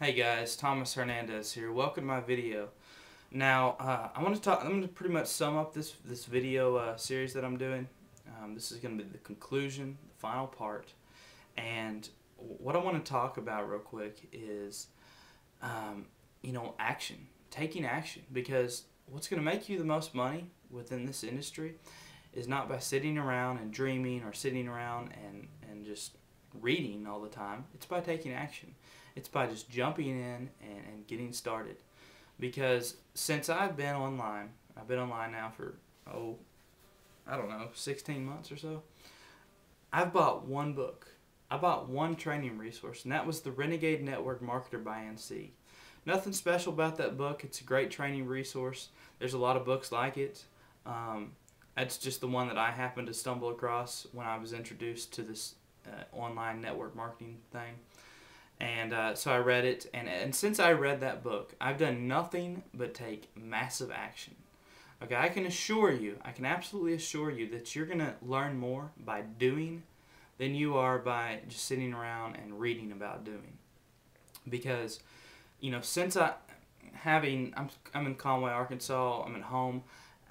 Hey guys, Thomas Hernandez here. Welcome to my video. Now, I'm going to pretty much sum up this video series that I'm doing. This is going to be the conclusion, the final part. And what I want to talk about real quick is, action. Taking action. Because what's going to make you the most money within this industry is not by sitting around and dreaming or sitting around and just reading all the time. It's by taking action. It's by just jumping in and getting started. Because since I've been online now for, I don't know, 16 months or so, I've bought one book. I bought one training resource, and that was the Renegade Network Marketer by NC. Nothing special about that book. It's a great training resource. There's a lot of books like it. That's just the one that I happened to stumble across when I was introduced to this online network marketing thing. And so I read it, and since I read that book, I've done nothing but take massive action. Okay, I can absolutely assure you that you're going to learn more by doing than you are by just sitting around and reading about doing. Because, since I'm in Conway, Arkansas, I'm at home,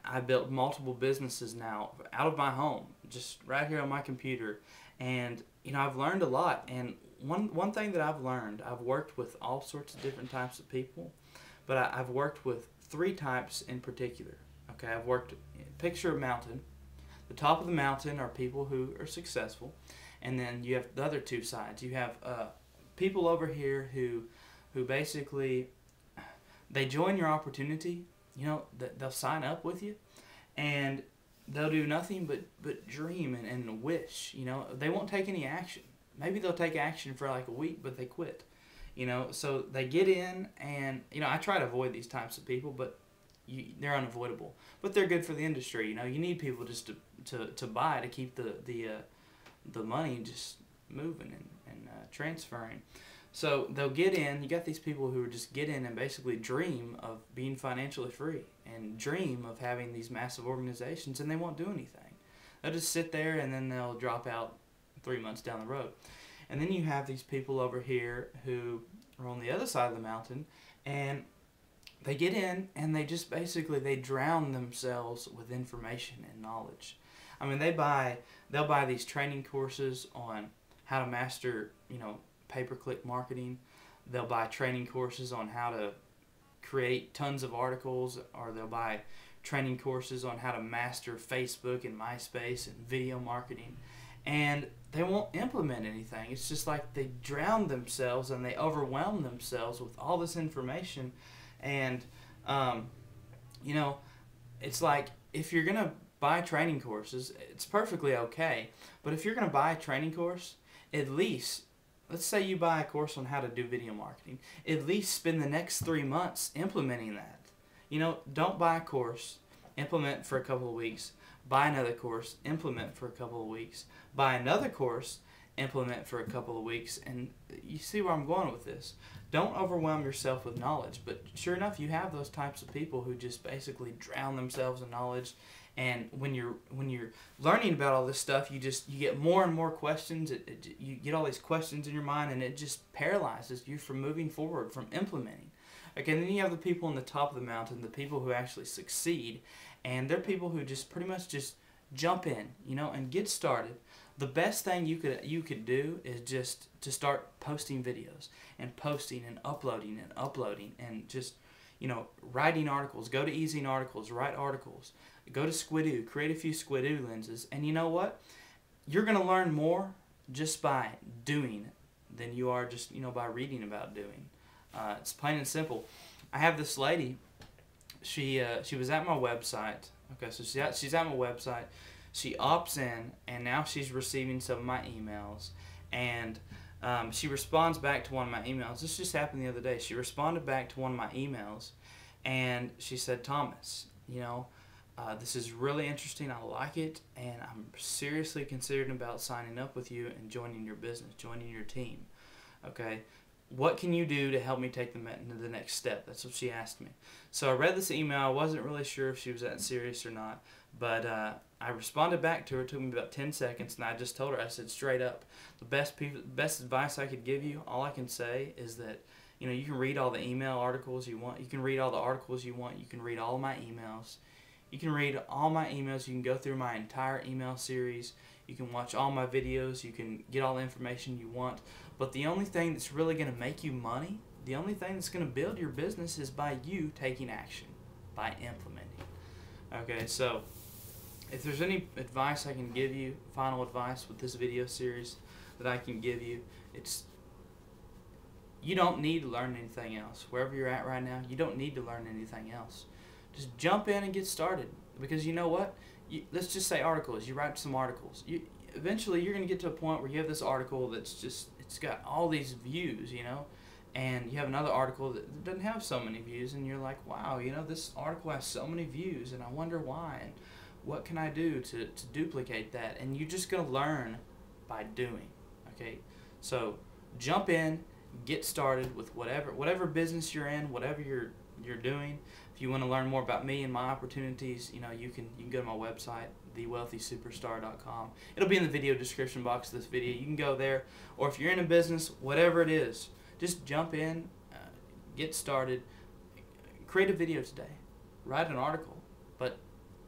I built multiple businesses now out of my home, just right here on my computer, and I've learned a lot. And one thing that I've learned, I've worked with all sorts of different types of people, but I've worked with three types in particular. Okay, picture a mountain. The top of the mountain are people who are successful, and then you have the other two sides. You have people over here who basically, they join your opportunity. They'll sign up with you, and they'll do nothing but dream and wish. They won't take any action. Maybe they'll take action for like a week, but they quit. So they get in, and I try to avoid these types of people, but they're unavoidable. But they're good for the industry. You need people just to buy to keep the money just moving and transferring. So they'll get in. You got these people who just get in and basically dream of being financially free and dream of having these massive organizations, and they won't do anything. They'll just sit there, and then they'll drop out 3 months down the road. And then you have these people over here who are on the other side of the mountain, and they get in, and they just basically, they drown themselves with information and knowledge. I mean, they'll buy these training courses on how to master, pay-per-click marketing. They'll buy training courses on how to create tons of articles, or they'll buy training courses on how to master Facebook and MySpace and video marketing, and they won't implement anything. It's just like they drown themselves and they overwhelm themselves with all this information. And it's like, if you're gonna buy training courses, it's perfectly okay, but if you're gonna buy a training course, at least, let's say you buy a course on how to do video marketing, at least spend the next 3 months implementing that. Don't buy a course, implement for a couple of weeks, buy another course, implement for a couple of weeks, buy another course, implement for a couple of weeks. And you see where I'm going with this. Don't overwhelm yourself with knowledge. But sure enough, you have those types of people who just basically drown themselves in knowledge. And when you're learning about all this stuff, you get more and more questions. You get all these questions in your mind, and it just paralyzes you from moving forward, from implementing. Okay, and then you have the people on the top of the mountain, the people who actually succeed, and they're people who just pretty much just jump in, and get started. The best thing you could do is just to start posting videos and posting and uploading and just writing articles. Go to Easy Articles, write articles. Go to Squidoo, create a few Squidoo lenses, and you know what? You're gonna learn more just by doing than you are just by reading about doing. It's plain and simple. I have this lady. She was at my website. Okay, so she's at my website. She opts in, and now she's receiving some of my emails, and she responds back to one of my emails. This just happened the other day. She responded back to one of my emails, and she said, "Thomas, this is really interesting. I like it, and I'm seriously considering about signing up with you and joining your business, joining your team. Okay, what can you do to help me take the next step?" That's what she asked me. So I read this email. I wasn't really sure if she was that serious or not, But I responded back to her. It took me about 10 seconds, and I just told her, I said straight up, the best advice I could give you, all I can say is that, you know, you can read all the email articles you want. You can read all the articles you want. You can read all my emails. You can read all my emails. You can go through my entire email series. You can watch all my videos. You can get all the information you want. But the only thing that's really going to make you money, the only thing that's going to build your business is by you taking action, by implementing. Okay, so if there's any advice I can give you, final advice with this video series that I can give you, it's you don't need to learn anything else. Wherever you're at right now, you don't need to learn anything else. Just jump in and get started. Because you know what? Let's just say articles. You write some articles. Eventually you're going to get to a point where you have this article that's just, it's got all these views, you know, and you have another article that doesn't have so many views, and you're like, wow, you know, this article has so many views, and I wonder why, and what can I do to duplicate that? And you're just going to learn by doing, okay? So jump in, get started with whatever business you're in, whatever you're doing. If you want to learn more about me and my opportunities, you know, you can go to my website, thewealthysuperstar.com. It'll be in the video description box of this video. You can go there, or if you're in a business, whatever it is, just jump in, get started, create a video today, write an article, but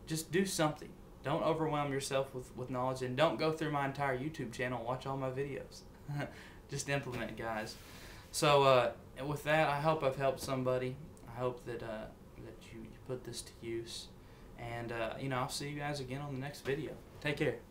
just do something. Don't overwhelm yourself with knowledge, and don't go through my entire YouTube channel and watch all my videos. Just implement, guys. So with that, I hope I've helped somebody. I hope that that you put this to use, and you know, I'll see you guys again on the next video. Take care.